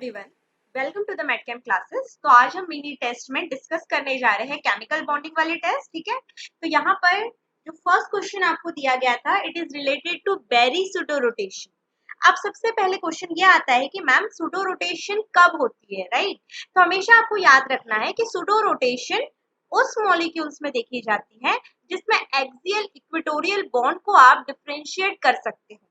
Everyone, welcome to the Medchem classes. तो आज हम मिनी टेस्ट में डिस्कस करने जा रहे हैं केमिकल बॉन्डिंग वाले टेस्ट। ठीक है, तो यहाँ पर जो फर्स्ट क्वेश्चन आपको दिया गया था, it is related to Berry pseudo rotation. अब सबसे पहले क्वेश्चन ये आता है कि मैम सूडो रोटेशन कब होती है, राइट? तो हमेशा आपको याद रखना है कि सूडो रोटेशन उस मॉलिक्यूल्स में देखी जाती है जिसमें एक्सियल इक्वेटोरियल बॉन्ड को आप डिफरेंशिएट कर सकते हो,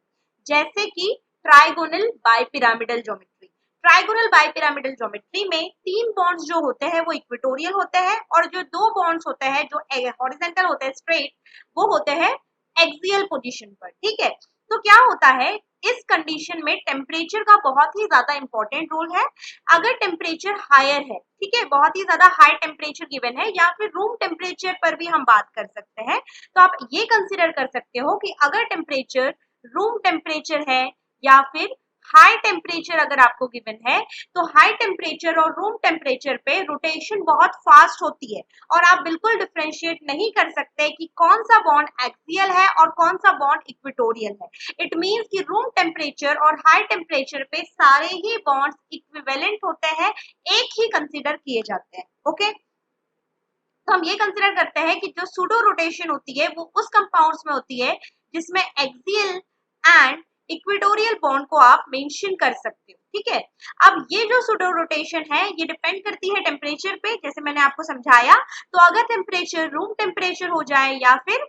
जैसे कि trigonal bipyramidal geometry. Trigonal bipyramidal geometry में तीन बॉन्ड्स जो होते हैं वो इक्वेटोरियल होते हैं, और जो दो बॉन्ड्स होते हैं जो हॉरिजॉन्टल होते हैं, स्ट्रेट, वो होते हैं एक्सियल पोजीशन पर। ठीक है, तो क्या होता है इस कंडीशन में टेम्परेचर का बहुत ही ज्यादा इंपॉर्टेंट रोल है। अगर टेम्परेचर हायर है, ठीक है, बहुत ही ज्यादा हाई टेम्परेचर गिवन है, या फिर रूम टेम्परेचर पर भी हम बात कर सकते हैं, तो आप ये कंसिडर कर सकते हो कि अगर टेम्परेचर रूम टेम्परेचर है या फिर हाई टेम्परेचर अगर आपको गिवन है, तो हाई टेम्परेचर और रूम टेम्परेचर पे रोटेशन बहुत फास्ट होती है, और आप बिल्कुल डिफरेंशिएट नहीं कर सकते कि कौन सा बॉन्ड एक्सियल है और कौन सा बॉन्ड इक्वेटोरियल है। इट मींस कि रूम टेम्परेचर और हाई टेम्परेचर पे सारे ही बॉन्ड्स इक्विवेलेंट होते हैं, एक ही कंसिडर किए जाते हैं। ओके, तो हम ये कंसिडर करते हैं कि जो सूडो रोटेशन होती है वो उस कंपाउंड्स में होती है जिसमें एक्सियल एंड इक्वेटोरियल बॉन्ड को आप मेंशन कर सकते हो। ठीक है, अब ये जो सूडो रोटेशन है ये डिपेंड करती है टेम्परेचर पे, जैसे मैंने आपको समझाया। तो अगर टेम्परेचर रूम टेम्परेचर हो जाए या फिर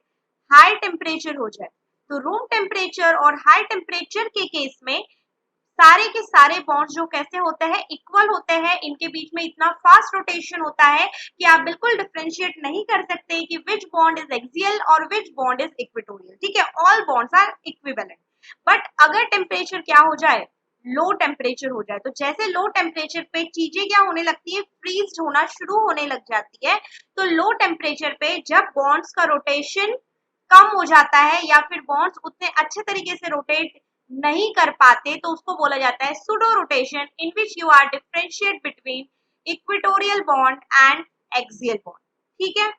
हाई टेम्परेचर हो जाए, तो रूम टेम्परेचर और हाई टेम्परेचर के केस में सारे के सारे बॉन्ड्स जो कैसे होते हैं, इक्वल होते हैं। इनके बीच में इतना फास्ट रोटेशन होता है कि आप बिल्कुल डिफरेंशिएट नहीं कर सकते कि विच बॉन्ड इज एक्सियल और विच बॉन्ड इज इक्वेटोरियल। ठीक है, all bonds are equivalent. But अगर टेम्परेचर क्या हो जाए, लो टेम्परेचर हो जाए, तो जैसे लो टेम्परेचर पे चीजें क्या होने लगती है, फ्रीज होना शुरू होने लग जाती है। तो लो टेम्परेचर पे जब बॉन्ड्स का रोटेशन कम हो जाता है या फिर बॉन्ड्स उतने अच्छे तरीके से रोटेट नहीं कर पाते, तो उसको बोला जाता है pseudo rotation, in which you are differentiate between equatorial bond and axial bond. ठीक है,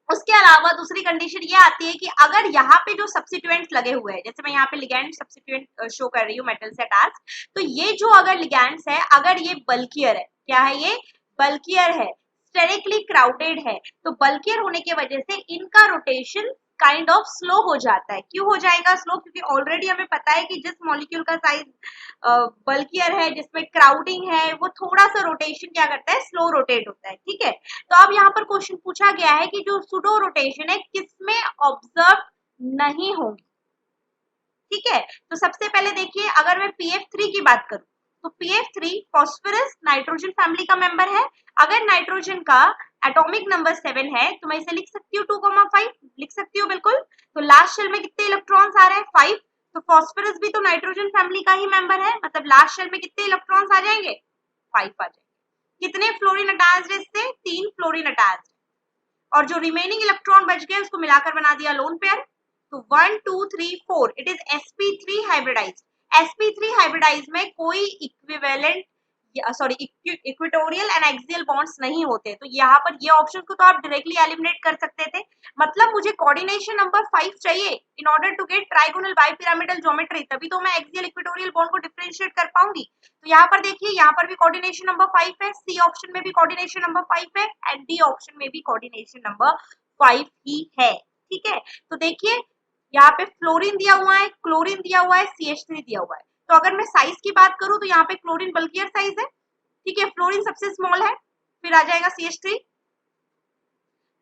उसके अलावा दूसरी कंडीशन ये आती है कि अगर यहाँ पे जो सब्स्टिट्यूएंट्स लगे हुए हैं, जैसे मैं यहाँ पे लिगैंड सब्स्टिट्यूएंट शो कर रही हूँ मेटल से अटैच, तो ये जो अगर लिगैंड्स है, अगर ये बल्कियर है, क्या है ये, बल्कियर है, स्टेरिकली क्राउडेड है, तो बल्कियर होने की वजह से इनका रोटेशन काइंड ऑफ स्लो हो जाता है। क्यों हो जाएगा स्लो? क्योंकि ऑलरेडी हमें पता है कि जिस मॉलिक्यूल का साइज बल्कियर है, जिसमें क्राउडिंग है, वो थोड़ा सा रोटेशन क्या करता है, स्लो रोटेट होता है। ठीक है, तो अब यहाँ पर क्वेश्चन पूछा गया है कि जो सूडो रोटेशन है किसमें ऑब्जर्व नहीं होगी। ठीक है, तो सबसे पहले देखिए, अगर मैं PF3 की बात करूं, तो PF3 फॉस्फोरस नाइट्रोजन फैमिली का मेंबर है। अगर नाइट्रोजन का एटॉमिक नंबर 7 है, तो मैं इसे लिख सकती हूँ 2,5 लिख सकती हूँ बिल्कुल। तो लास्ट शेल में कितने इलेक्ट्रॉन्स आ रहे हैं, 5। तो फॉस्फोरस भी तो नाइट्रोजन फैमिली का ही मेंबर है, मतलब लास्ट शेल में कितने इलेक्ट्रॉन्स आ जाएंगे, 5 आ जाएंगे। कितने फ्लोरीन अटैच्ड है इससे, 3 फ्लोरीन अटैच्ड, और जो रिमेनिंग इलेक्ट्रॉन बच गए उसको मिलाकर बना दिया लोन पेयर। तो 1 2 3 4, it is sp3 hybridised. sp3 hybridise में कोई equivalent sorry equatorial and axial bonds नहीं होते, तो यहाँ पर ये ऑप्शन को तो आप डायरेक्टली एलिमिनेट कर सकते थे। मतलब मुझे कोऑर्डिनेशन नंबर 5 चाहिए in order to get trigonal bipyramidal geometry, तभी तो मैं एक्सियल इक्वेटोरियल बॉन्ड को डिफरेंशिएट कर पाऊंगी। तो यहाँ पर देखिए, यहाँ पर भी कोऑर्डिनेशन नंबर 5 है, सी ऑप्शन में भी कोऑर्डिनेशन नंबर 5 है, एंड डी ऑप्शन में भी कोऑर्डिनेशन नंबर 5 ही है। ठीक है, तो देखिए यहाँ पे फ्लोरीन दिया हुआ है, क्लोरीन दिया हुआ है, CH3 दिया हुआ है। तो अगर मैं साइज की बात करूं तो यहाँ पे क्लोरीन बल्कियर साइज है। ठीक है, फ्लोरीन सबसे स्मॉल है, फिर आ जाएगा CH3।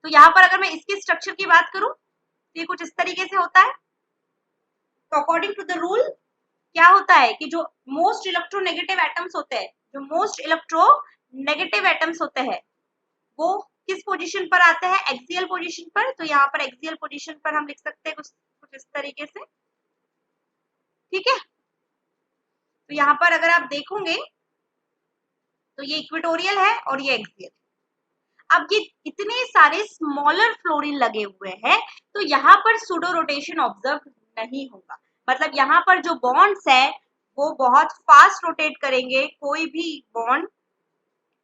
तो यहाँ पर अगर मैं इसकी स्ट्रक्चर की बात करूं तो ये कुछ इस तरीके से होता है। तो अकॉर्डिंग टू द रूल क्या होता है कि जो मोस्ट इलेक्ट्रोनेगेटिव एटम्स होते हैं, जो मोस्ट इलेक्ट्रोनेगेटिव एटम्स होते हैं, वो किस पोजीशन पर आते हैं, एक्सियल पोजीशन पर। तो यहाँ पर एक्सियल पोजीशन पर हम लिख सकते हैं कुछ इस तरीके से। ठीक है, तो यहाँ पर अगर आप देखोगे तो ये इक्वेटोरियल है और ये एक्सियल। अब ये इतने सारे स्मॉलर फ्लोरीन लगे हुए हैं, तो यहाँ पर सूडो रोटेशन ऑब्जर्व नहीं होगा। मतलब यहाँ पर जो बॉन्ड्स है वो बहुत फास्ट रोटेट करेंगे, कोई भी बॉन्ड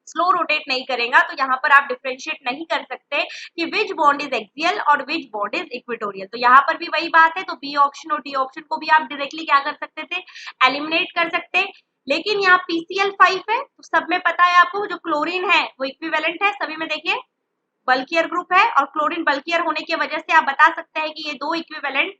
स्लो रोटेट नहीं करेगा। तो यहाँ पर आप डिफरेंशिएट नहीं कर सकते कि विच बॉन्ड इज एक्सियल और विच बॉन्ड इज इक्वेटोरियल। तो यहाँ पर भी वही बात है, तो बी ऑप्शन और डी ऑप्शन को भी आप डायरेक्टली क्या कर सकते थे, एलिमिनेट कर सकते। लेकिन यहाँ PCl5 है, तो सब में पता है आपको जो क्लोरीन है वो इक्विवेलेंट है सभी में। देखिए बल्कियर ग्रुप है और क्लोरीन बल्कियर होने की वजह से आप बता सकते हैं कि ये दो इक्विवेलेंट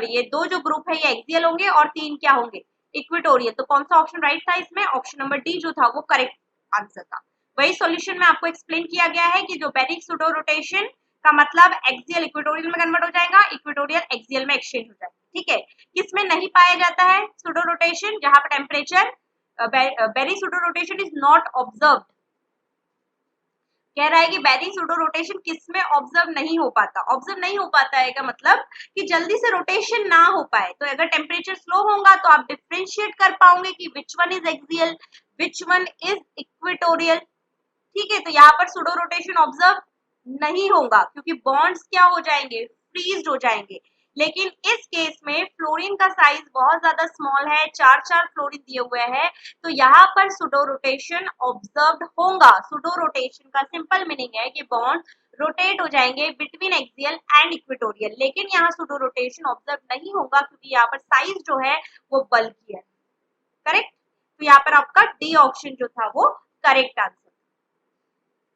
ये दो जो ग्रुप है ये एक्सियल होंगे और तीन क्या होंगे, इक्विटोरियल। तो कौन सा ऑप्शन राइट था इसमें, ऑप्शन नंबर डी जो था वो करेक्ट आंसर था। वही सॉल्यूशन में आपको एक्सप्लेन किया गया है कि जो बेरिक सूडो रोटेशन का मतलब एक्सियल इक्विटोरियल में कन्वर्ट हो जाएगा, इक्विटोरियल एक्सियल में एक्सचेंज हो जाएगा। ठीक है, किसमें नहीं पाया जाता है सूडो रोटेशन, जहां पर temperature बेरिक pseudo rotation is not observed. कह रहा है कि बेरिक सूडो रोटेशन किसमें ऑब्जर्व नहीं हो पाता, ऑब्जर्व नहीं हो पाता है का मतलब कि जल्दी से रोटेशन ना हो पाए। तो अगर टेम्परेचर स्लो होगा तो आप डिफरेंशिएट कर पाओगे कि which one is axial which one is equatorial. ठीक है, तो यहाँ पर सूडो रोटेशन ऑब्जर्व नहीं होगा क्योंकि बॉन्ड्स क्या हो जाएंगे, फ्रीज हो जाएंगे। लेकिन इस केस में फ्लोरीन का साइज बहुत ज्यादा स्मॉल है, चार चार फ्लोरीन दिए हुए हैं, तो यहाँ पर सूडो रोटेशन ऑब्जर्व होगा। सूडो रोटेशन का सिंपल मीनिंग है कि बॉन्ड रोटेट हो जाएंगे बिटवीन एक्सियल एंड इक्वेटोरियल, लेकिन यहाँ सूडो रोटेशन ऑब्जर्व नहीं होगा क्योंकि यहाँ पर साइज जो है वो बल्की है। करेक्ट, तो यहाँ पर आपका डी ऑप्शन जो था वो करेक्ट आंसर।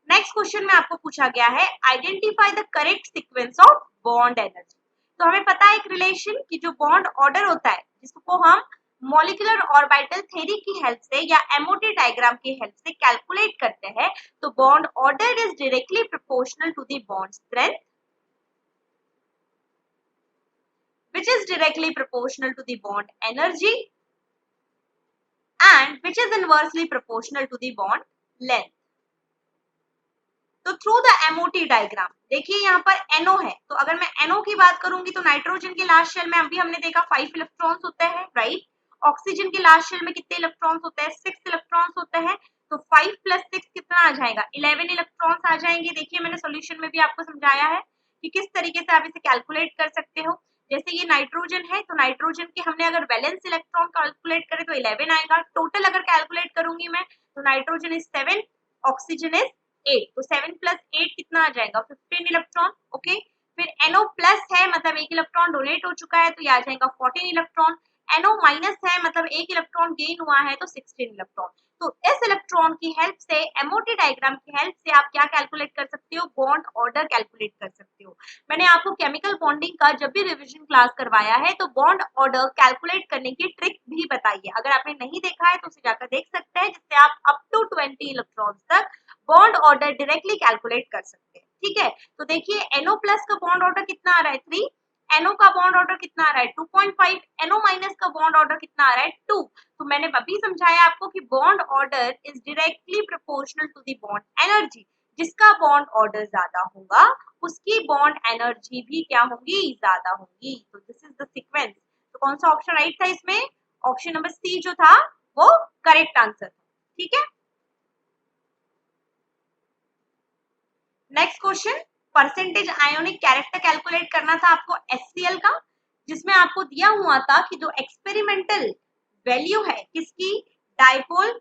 नेक्स्ट क्वेश्चन में आपको पूछा गया है identify the correct sequence of bond energy. तो हमें पता है एक रिलेशन की जो बॉन्ड ऑर्डर होता है जिसको हम मॉलिक्यूलर ऑर्बिटल थ्योरी की हेल्प से या एमओटी डायग्राम की हेल्प से कैलकुलेट करते हैं। तो bond order is directly proportional to the bond strength which is directly proportional to the bond energy and which is inversely proportional to the bond length। तो through the MOT diagram देखिए यहाँ पर NO है, तो अगर मैं NO की बात करूंगी तो नाइट्रोजन के लास्ट शेल में अभी हमने देखा 5 इलेक्ट्रॉन्स होते हैं, राइट। ऑक्सीजन के लास्ट शेल में कितने इलेक्ट्रॉन्स होते हैं, 6 इलेक्ट्रॉन्स होते हैं। तो 5 + 6 कितना आ जाएगा, 11 इलेक्ट्रॉन्स आ जाएंगे। देखिए मैंने सोल्यूशन में भी आपको समझाया है कि किस तरीके से आप इसे कैलकुलेट कर सकते हो। जैसे ये नाइट्रोजन है तो नाइट्रोजन के हमने अगर वैलेंस इलेक्ट्रॉन कैलकुलेट करें तो 11 आएगा। टोटल अगर कैलकुलेट करूंगी मैं तो नाइट्रोजन इज 7, ऑक्सीजन इज 8, तो 7 + 8 कितना आ जाएगा, 15 इलेक्ट्रॉन। ओके, फिर NO प्लस है मतलब एक इलेक्ट्रॉन डोनेट हो चुका है तो ये आ जाएगा 14 इलेक्ट्रॉन। NO माइनस है मतलब एक इलेक्ट्रॉन गेन हुआ है तो 16 इलेक्ट्रॉन। तो इस इलेक्ट्रॉन की हेल्प से एमओटी डायग्राम की हेल्प से आप क्या कैलकुलेट कर सकते हो, बॉन्ड ऑर्डर कैलकुलेट कर सकते हो। मैंने आपको केमिकल बॉन्डिंग का जब भी रिवीजन क्लास करवाया है तो बॉन्ड ऑर्डर कैलकुलेट करने की ट्रिक भी बताई है। अगर आपने नहीं देखा है तो उसे जाकर देख सकते हैं, जिससे आप अप टू 20 इलेक्ट्रॉन्स तक बॉन्ड ऑर्डर डायरेक्टली कैलकुलेट कर सकते हैं। ठीक है, तो देखिए NO प्लस का बॉन्ड ऑर्डर कितना आ रहा है 3, NO का बॉन्ड ऑर्डर कितना आ रहा है 2.5, NO माइनस का बॉन्ड ऑर्डर कितना आ रहा है 2। तो मैंने अभी समझाया आपको कि bond order is directly proportional to the bond energy. जिसका बॉन्ड ऑर्डर ज्यादा होगा उसकी बॉन्ड एनर्जी भी क्या होगी, ज्यादा होगी। तो दिस इज द सीक्वेंस। तो कौन सा ऑप्शन राइट था इसमें, ऑप्शन नंबर सी जो था वो करेक्ट आंसर था। ठीक है, next question, percentage ionic character calculate करना था आपको HCl का, जिसमें आपको दिया हुआ था कि जो एक्सपेरिमेंटल वैल्यू है किसकी, डाइपोल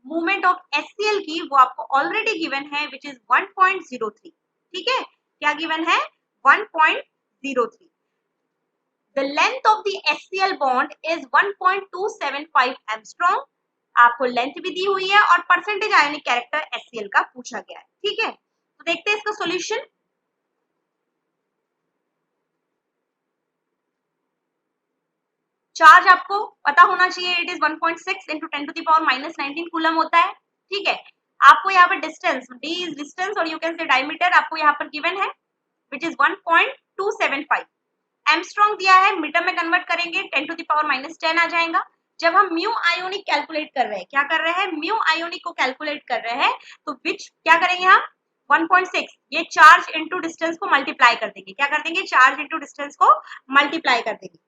मूवमेंट ऑफ HCl की, वो आपको ऑलरेडी गिवन है विच इज 1.03। ठीक है, क्या गिवन है 1.03। The length of the HCl bond is 1.275 angstrom. आपको लेंथ भी दी हुई है और परसेंटेज आयोनिक कैरेक्टर HCl का पूछा गया है। ठीक है, तो देखते हैं इसका सॉल्यूशन। चार्ज आपको पता होना चाहिए, इट इज 1.6 इंटू 10⁻⁻19 कूलम होता है। ठीक है, आपको यहाँ पर डिस्टेंस, डी इज डिस्टेंस और यू कैन से डायमीटर आपको यहाँ पर गिवन है विच इज 1.275। एमस्ट्रॉन्ग दिया है, मीटर में कन्वर्ट करेंगे 10⁻⁻10 आ जाएगा। जब हम म्यू आयोनिक कैलकुलेट कर रहे हैं, क्या कर रहे हैं, म्यू आयोनिक को कैलकुलेट कर रहे हैं, तो विच क्या करेंगे हम 1.6 ये चार्ज इंटू डिस्टेंस को मल्टीप्लाई कर देंगे। क्या कर देंगे, चार्ज इंटू डिस्टेंस को मल्टीप्लाई कर देंगे।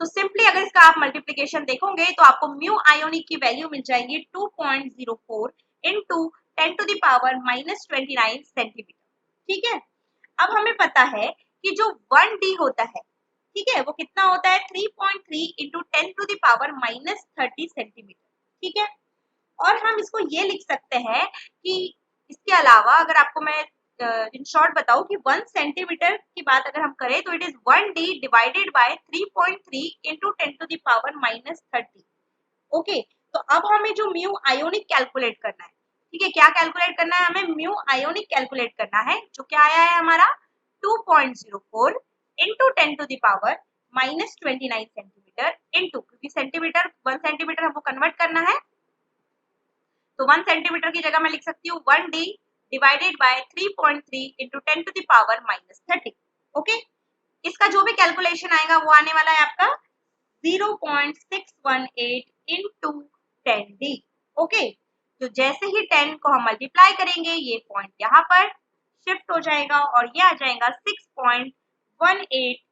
तो सिंपली अगर इसका आप मल्टीप्लीकेशन देखोगे तो आपको म्यू आयोनिक की वैल्यू मिल जाएगी 2.04 इंटू 10⁻⁻29 सेंटीमीटर। ठीक है, अब हमें पता है कि जो 1D होता है, ठीक है, वो कितना होता है 3.3 इंटू 10⁻⁻30 सेंटीमीटर। ठीक है, और हम इसको ये लिख सकते हैं कि इसके अलावा अगर आपको मैं इन शॉर्ट बताऊं कि 1 सेंटीमीटर की बात अगर हम करें तो it is 1D divided by 3.3 into 10⁻⁻30। Okay, तो अब हमें जो म्यू आयोनिक कैलकुलेट करना है, ठीक है, क्या कैलकुलेट करना है हमें, म्यू आयोनिक कैलकुलेट करना है, जो क्या आया है हमारा 2.04 into 10 to the power -29 centimetre into, क्योंकि सेंटीमीटर 1 सेंटीमीटर हमको कन्वर्ट करना है, तो 1 सेंटीमीटर की जगह मैं लिख सकती हूँ 1d divided by 3.3 into 10 to the power -30। Okay, इसका जो भी कैलकुलेशन आएगा वो आने वाला है आपका 0.618 इंटू 10d। ओके, तो जैसे ही 10 को हम मल्टीप्लाई करेंगे ये पॉइंट यहाँ पर शिफ्ट हो जाएगा और ये आ जाएगा 6.18।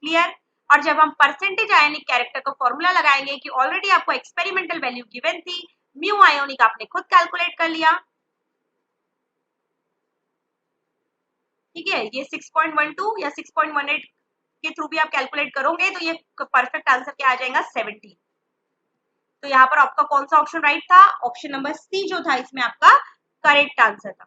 क्लियर। और जब हम परसेंटेज आयोनिक कैरेक्टर का फॉर्मूला लगाएंगे कि ऑलरेडी आपको एक्सपेरिमेंटल वैल्यू गिवन थी, म्यू आयोनिक आपने खुद कैलकुलेट कर लिया, ठीक है, ये 6.12 या 6.18 के थ्रू भी आप कैलकुलेट करोगे तो ये परफेक्ट आंसर क्या आ जाएगा 17। तो यहाँ पर आपका कौन सा ऑप्शन राइट था, ऑप्शन नंबर सी जो था इसमें आपका करेक्ट आंसर था।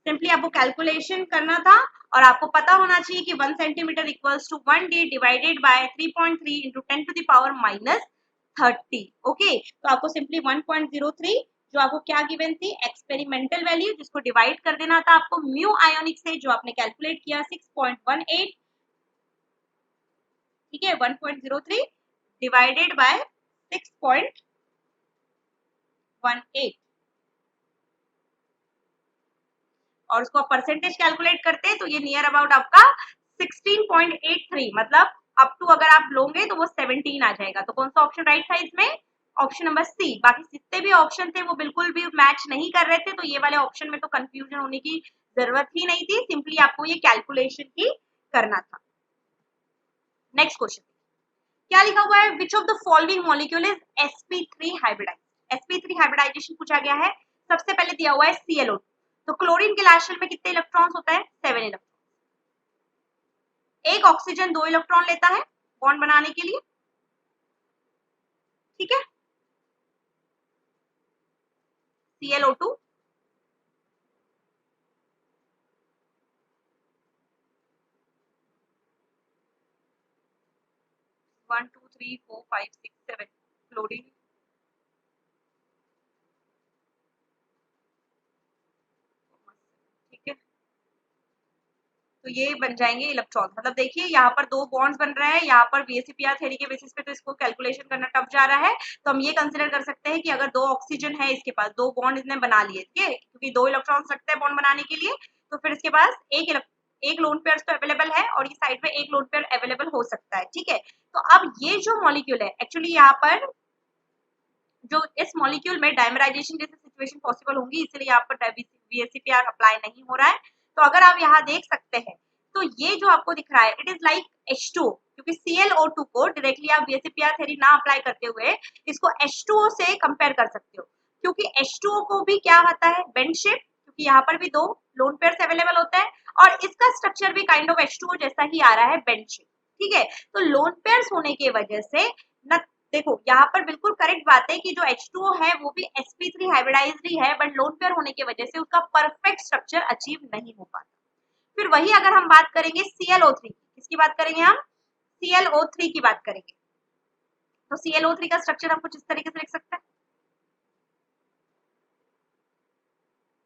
सिंपली आपको कैलकुलेशन करना था और आपको पता होना चाहिए कि 1 centimetre equals to 1d divided by 3.3 into 10 to the power -30। Okay, तो आपको सिंपली 1.03 जो आपको क्या गिवन थी एक्सपेरिमेंटल वैल्यू, जिसको डिवाइड कर देना था आपको म्यू आयोनिक से, जो आपने कैलकुलेट किया 6.18, ठीक है, 1.03 डिवाइडेड बाय 6.18 और उसको परसेंटेज कैलकुलेट करते हैं तो ये नियर अबाउट आपका 16.83, मतलब अप टू अगर आप लोगे तो वो 17 आ जाएगा। तो कौन सा ऑप्शन राइट था इसमें, ऑप्शन नंबर सी। बाकी जितने भी ऑप्शन थे वो बिल्कुल भी मैच नहीं कर रहे थे, तो ये वाले ऑप्शन में तो कंफ्यूजन होने की जरूरत ही नहीं थी, सिंपली आपको ये कैलकुलेशन ही करना था। नेक्स्ट क्वेश्चन क्या लिखा हुआ है, which of the following molecule is sp3 hybridise. sp3 hybridisation पूछा गया है। सबसे पहले दिया हुआ है ClO2, तो क्लोरीन के लास्ट शेल में कितने इलेक्ट्रॉन्स होता है, 7 इलेक्ट्रॉन। एक ऑक्सीजन 2 इलेक्ट्रॉन लेता है बॉन्ड बनाने के लिए, ठीक है, ClO2 1 2 3 4 5 6 7 क्लोरीन, ठीक है, तो ये बन जाएंगे इलेक्ट्रॉन। मतलब देखिए यहाँ पर दो बॉन्ड्स बन रहे हैं, यहाँ पर VSEPR थ्योरी के बेसिस पे तो इसको कैलकुलेशन करना टफ जा रहा है, तो हम ये कंसिडर कर सकते हैं कि अगर दो ऑक्सीजन है इसके पास, दो बॉन्ड इसने बना लिए, ठीक है, क्योंकि दो इलेक्ट्रॉन्स रखते हैं बॉन्ड बनाने के लिए, तो फिर इसके पास एक लोन पेयर तो अवेलेबल है और ये साइड में एक लोन पेयर अवेलेबल हो सकता है, ठीक है। तो अब ये जो मॉलिक्यूल है एक्चुअली यहाँ पर जो इस मॉलिक्यूल में डायमराइजेशन जैसी सिचुएशन पॉसिबल होंगी, इसलिए यहाँ पर VSEPR अप्लाई नहीं हो रहा है। तो अगर आप यहाँ देख सकते हैं तो ये जो आपको दिख रहा है इट इज लाइक H2O, क्योंकि ClO2 को डायरेक्टली आप VSEPR थ्योरी ना अप्लाई करते हुए इसको H2O से कंपेयर कर सकते हो, क्योंकि H2O को भी क्या होता है बेंड शेप, क्योंकि यहाँ पर भी दो लोन पेयर्स अवेलेबल होता है और इसका स्ट्रक्चर भी काइंड ऑफ H2O जैसा ही आ रहा है बेंड शेप, ठीक है। तो लोन पेयर्स होने की वजह से न, देखो यहाँ पर बिल्कुल करेक्ट बात है कि जो H2O है वो भी sp3 हाइब्रिडाइज्ड ही है, बट लोन पेयर होने की वजह से उसका परफेक्ट स्ट्रक्चर अचीव नहीं हो पाता। फिर वही अगर हम बात करेंगे ClO3 की, किसकी बात करेंगे हम, ClO3 की बात करेंगे, तो ClO3 का स्ट्रक्चर हम कुछ इस तरीके से लिख सकते हैं,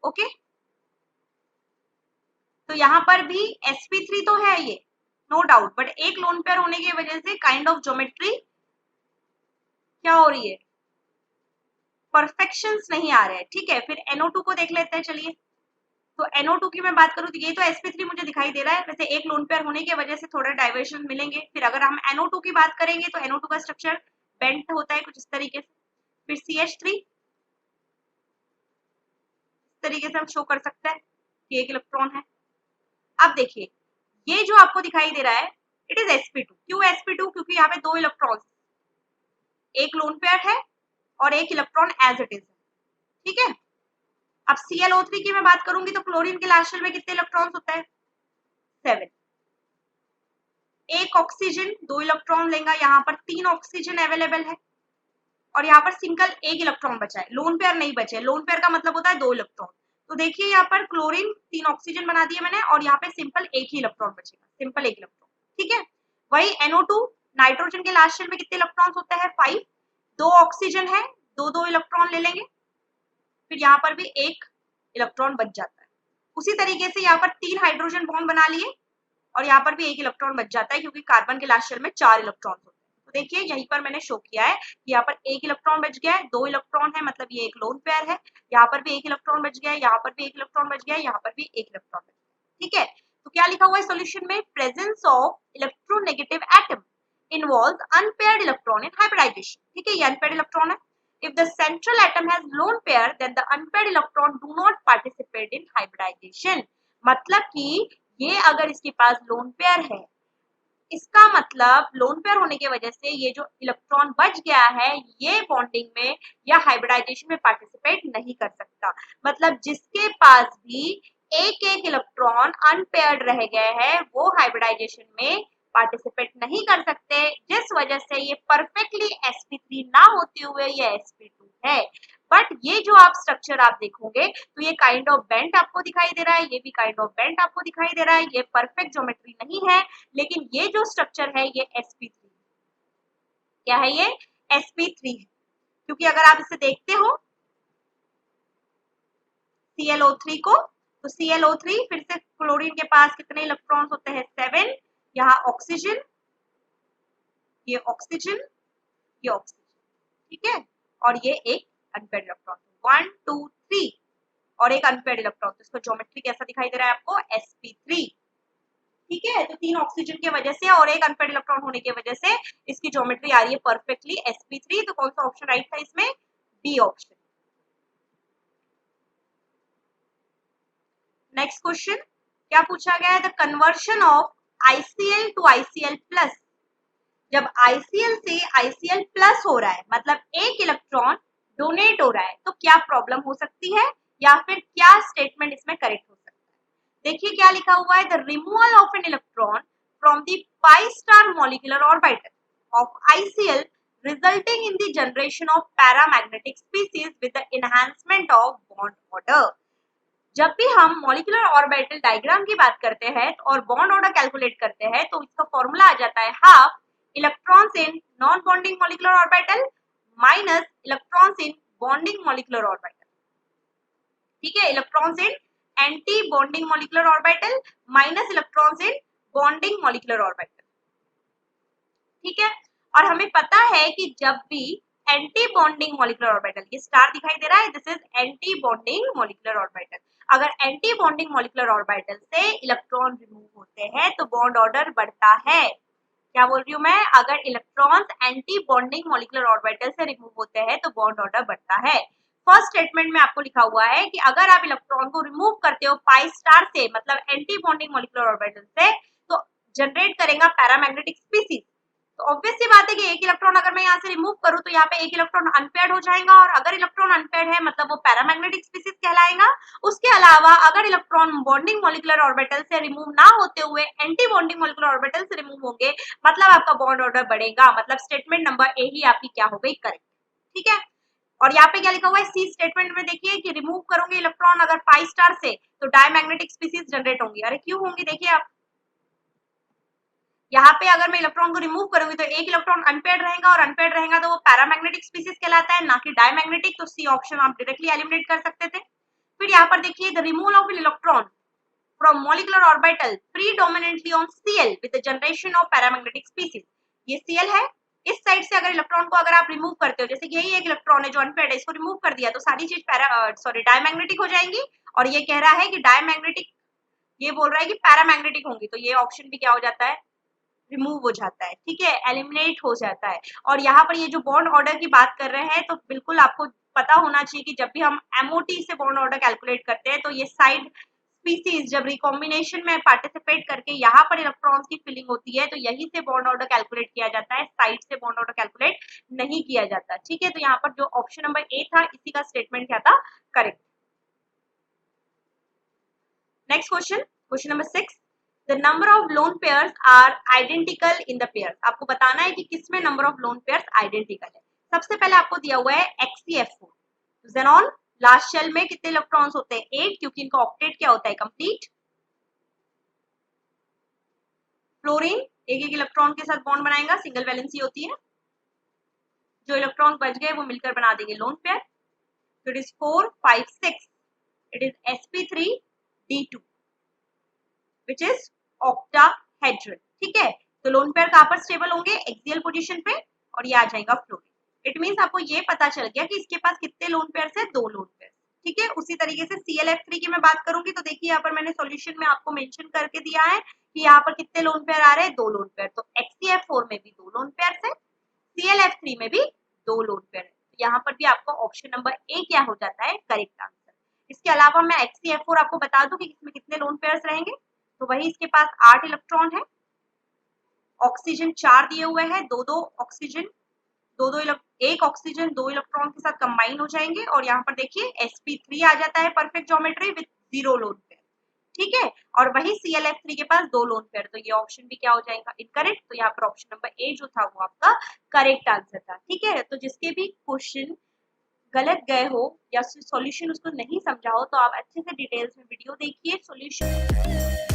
ओके। तो यहाँ पर भी sp3 तो है ये नो डाउट, बट एक लोन पेयर होने की वजह से काइंड ऑफ ज्योमेट्री क्या हो रही है, परफेक्शंस नहीं आ रहे हैं, ठीक है। फिर NO2 को देख लेते हैं, चलिए। तो NO2 की मैं बात करूं तो ये तो sp3 मुझे दिखाई दे रहा है, वैसे एक लोन पेयर होने की वजह से थोड़ा डाइवर्शन मिलेंगे। फिर अगर हम NO2 की बात करेंगे तो NO2 का स्ट्रक्चर बेंट होता है कुछ इस तरीके से। फिर CH3 इस तरीके से हम शो कर सकते हैं कि एक इलेक्ट्रॉन है। अब देखिए ये जो आपको दिखाई दे रहा है इट इज sp2। क्यों sp2, क्योंकि यहाँ पे दो इलेक्ट्रॉन, एक लोन पेयर है और एक इलेक्ट्रॉन एज इट इज, ठीक है। अब ClO3 की मैं बात करूंगी तो क्लोरीन के लास्ट शेल में कितने इलेक्ट्रॉन्स होता है, 7। एक ऑक्सीजन दो इलेक्ट्रॉन लेगा, यहाँ पर 3 ऑक्सीजन अवेलेबल है और यहाँ पर सिंगल एक इलेक्ट्रॉन बचा है, लोन पेयर नहीं बचे। लोन पेयर का मतलब होता है दो इलेक्ट्रॉन। तो देखिए यहाँ पर क्लोरीन 3 ऑक्सीजन बना दिए मैंने और यहाँ पे सिंपल एक ही इलेक्ट्रॉन बचेगा, सिंपल एक इलेक्ट्रॉन, ठीक है। वही NO2 नाइट्रोजन के लास्ट शेल में कितने इलेक्ट्रॉन्स होते हैं 5, 2 ऑक्सीजन है, 2 इलेक्ट्रॉन ले लेंगे, फिर यहाँ पर भी 1 इलेक्ट्रॉन बच जाता है। उसी तरीके से यहाँ पर 3 हाइड्रोजन बॉन्ड बना लिए और यहाँ पर भी 1 इलेक्ट्रॉन बच जाता है क्योंकि कार्बन के लास्ट शेल में 4 इलेक्ट्रॉन होते हैं। तो देखिए यहीं पर मैंने शो किया है कि यहाँ पर 1 इलेक्ट्रॉन बच गया है, 2 इलेक्ट्रॉन है, मतलब ये एक लोन पेयर है, यहाँ पर भी 1 इलेक्ट्रॉन बच गया है, यहाँ पर भी 1 इलेक्ट्रॉन बच गया है, यहाँ पर भी 1 इलेक्ट्रॉन बच गया है। ठीक है, तो क्या लिखा हुआ है सोल्यूशन में, presence of electronegative atom involve unpaired electron in hybridisation. ठीक है, ये अनपेयर्ड इलेक्ट्रॉन है। If the central atom has lone pair, then the unpaired electron do not participate in hybridization. मतलब कि ये अगर इसके पास लोन पेयर है, इसका मतलब लोन पेयर होने की वजह से ये जो इलेक्ट्रॉन बच गया है ये बॉन्डिंग में या हाइब्रिडाइजेशन में पार्टिसिपेट नहीं कर सकता। मतलब जिसके पास भी एक एक इलेक्ट्रॉन अनपेयर्ड रह गए हैं वो हाइब्रिडाइजेशन में पार्टिसिपेट नहीं कर सकते, जिस वजह से ये परफेक्टली sp3 ना होते हुए ये sp2 है। बट ये जो आप स्ट्रक्चर आप देखोगे तो ये काइंड ऑफ बेंट आपको दिखाई दे रहा है, ये भी काइंड ऑफ बेंट आपको दिखाई दे रहा है, ये परफेक्ट ज्योमेट्री नहीं है, लेकिन ये जो स्ट्रक्चर है ये sp3 क्या है, ये sp3 है। क्योंकि अगर आप इसे देखते हो ClO3 को, तो ClO3 फिर से क्लोरीन के पास कितने इलेक्ट्रॉन्स होते हैं 7, यहाँ ऑक्सीजन, ये ऑक्सीजन, ये ऑक्सीजन, ठीक है, और ये एक अनपेयर्ड इलेक्ट्रॉन 1 2 3 और एक अनपेयर्ड इलेक्ट्रॉन, तो इसका ज्योमेट्री कैसा दिखाई दे रहा है आपको sp3। ठीक है, तो 3 ऑक्सीजन की वजह से और एक अनपेयर्ड इलेक्ट्रॉन होने की वजह से इसकी ज्योमेट्री आ रही है परफेक्टली sp3। तो कौन सा ऑप्शन राइट था इसमें, बी ऑप्शन। नेक्स्ट क्वेश्चन क्या पूछा गया है, the conversion of ICl to ICl plus. जब ICl से ICl प्लस हो रहा है मतलब एक इलेक्ट्रॉन डोनेट हो रहा है, तो क्या प्रॉब्लम हो सकती है या फिर क्या स्टेटमेंट इसमें करेक्ट हो सकता है। देखिए क्या लिखा हुआ है, the removal of an electron from the pi star molecular orbital of ICl resulting in the generation of paramagnetic species with the enhancement of bond order। जब भी हम मॉलिक्यूलर ऑर्बिटल डायग्राम की बात करते हैं और बॉन्ड ऑर्डर कैलकुलेट करते हैं तो इसका फॉर्मूला आ जाता है half electrons in non bonding molecular orbital minus electrons in bonding molecular orbital. ठीक है, electrons in anti bonding molecular orbital minus electrons in bonding molecular orbital. ठीक है, और हमें पता है कि जब भी एंटी बॉन्डिंग मॉलिक्यूलर ऑर्बिटल, ये स्टार दिखाई दे रहा है, this is anti bonding molecular orbital. अगर एंटी बॉन्डिंग मॉलिक्यूलर ऑर्बिटल से इलेक्ट्रॉन रिमूव होते हैं तो बॉन्ड ऑर्डर बढ़ता है। क्या बोल रही हूँ मैं, अगर electrons anti bonding molecular orbital से रिमूव होते हैं तो बॉन्ड ऑर्डर बढ़ता है। फर्स्ट स्टेटमेंट में आपको लिखा हुआ है कि अगर आप इलेक्ट्रॉन को रिमूव करते हो पाई स्टार से मतलब एंटी बॉन्डिंग मॉलिक्यूलर ऑर्बिटल से, तो जनरेट करेगा पैरामैग्नेटिक स्पीसीज। तो ऑब्वियस सी बात है कि एक इलेक्ट्रॉन अगर मैं यहाँ से रिमूव करूँ तो यहाँ पे एक इलेक्ट्रॉन अनपेयर्ड हो जाएगा, और अगर इलेक्ट्रॉन अनपेयर्ड है मतलब वो पैरामैग्नेटिक स्पीसीज कहलाएगा। उसके अलावा अगर इलेक्ट्रॉन बॉन्डिंग मॉलिक्यूलर ऑर्बिटल से रिमूव ना होते हुए एंटी बॉन्डिंग मॉलिक्यूलर ऑर्बिटल से रिमूव होंगे मतलब आपका बॉन्ड ऑर्डर बढ़ेगा। मतलब स्टेटमेंट नंबर ए ही आपकी क्या हो गई, करेक्ट। ठीक है, और यहाँ पे क्या लिखा हुआ है, सी स्टेटमेंट में देखिए कि रिमूव करोगे इलेक्ट्रॉन अगर पाई स्टार से तो डायमैग्नेटिक स्पीसीज जनरेट होंगी। अरे क्यों होंगी, देखिए आप यहाँ पे अगर मैं इलेक्ट्रॉन को रिमूव करूंगी तो एक इलेक्ट्रॉन अनपेयर्ड रहेगा, और अनपेयर्ड रहेगा तो वो पैरामैग्नेटिक स्पीसीज कहलाता है, ना कि डायमैग्नेटिक। तो सी ऑप्शन आप डायरेक्टली एलिमिनेट कर सकते थे। फिर यहाँ पर देखिए the removal of electron from molecular orbital predominantly on Cl with the generation of paramagnetic species. ये Cl है, इस साइड से अगर इलेक्ट्रॉन को अगर आप रिमूव करते हो, जैसे कि यही एक इलेक्ट्रॉन है जो अनपेयर्ड है, इसको रिमूव कर दिया तो सारी चीज डायमैग्नेटिक हो जाएंगी, और ये कह रहा है कि डायमैग्नेटिक, ये बोल रहा है कि पैरामैग्नेटिक होंगी, तो ये ऑप्शन भी क्या हो जाता है, रिमूव हो जाता है। ठीक है, एलिमिनेट हो जाता है। और यहाँ पर ये जो बॉन्ड ऑर्डर की बात कर रहे हैं तो बिल्कुल आपको पता होना चाहिए कि जब भी हम MOT से बॉन्ड ऑर्डर कैलकुलेट करते हैं तो ये साइड स्पीसीज जब रिकॉम्बिनेशन में पार्टिसिपेट करके यहाँ पर इलेक्ट्रॉन्स की फिलिंग होती है तो यही से बॉन्ड ऑर्डर कैलकुलेट किया जाता है, साइड से बॉन्ड ऑर्डर कैलकुलेट नहीं किया जाता। ठीक है, तो यहाँ पर जो ऑप्शन नंबर ए था इसी का स्टेटमेंट क्या था, correct. Next question, question number 6, the number of lone pairs are identical in the pairs। आपको बताना है कि किसमें number of lone pairs identical है। सबसे पहले आपको दिया हुआ है XeF4, xenon लास्ट शेल में कितने इलेक्ट्रॉन्स होते हैं 8, क्योंकि इनका ऑक्टेट क्या होता है, कंप्लीट। फ्लोरीन एक एक इलेक्ट्रॉन के साथ बॉन्ड बनाएगा, सिंगल वैलेंसी होती है, जो इलेक्ट्रॉन बच गए वो मिलकर बना देंगे लोन पेयर। तो it is 4 5 6, it is sp3d2 which is octahedral. ठीक है, तो लोन पेयर कहां पर स्टेबल होंगे, एक्सियल पोजीशन पे, और ये आ जाएगा फ्लोरीन। इट मींस आपको ये पता चल गया कि इसके पास कितने लोन पेयर है, 2 लोन पेयर। ठीक है, उसी तरीके से ClF3 की मैं बात करूंगी तो देखिए यहाँ पर मैंने सॉल्यूशन में आपको मेंशन करके दिया है कि यहाँ पर कितने लोन पेयर आ रहे हैं, 2 लोन पेयर। तो HCF4 में भी 2 लोन पेयर है, ClF3 में भी 2 लोन पेयर है। यहाँ पर भी आपको ऑप्शन नंबर ए क्या हो जाता है, करेक्ट आंसर। इसके अलावा मैं HCF4 आपको बता दूं कि इसमें कितने लोन पेयर्स रहेंगे, तो वही इसके पास 8 इलेक्ट्रॉन है, ऑक्सीजन 4 दिए हुए हैं, दो दो ऑक्सीजन, एक ऑक्सीजन 2 इलेक्ट्रॉन के साथ कंबाइन हो जाएंगे, और यहाँ पर देखिए sp3 आ जाता है perfect geometry with 0 lone pair. ठीक है, और वही ClF3 के पास 2 लोन पेयर, तो ये ऑप्शन भी क्या हो जाएगा, इनकरेक्ट। तो यहाँ पर ऑप्शन नंबर ए जो था वो आपका करेक्ट आंसर था। ठीक है, तो जिसके भी क्वेश्चन गलत गए हो या सॉल्यूशन उसको नहीं समझा हो तो आप अच्छे से डिटेल्स में वीडियो देखिए, सॉल्यूशन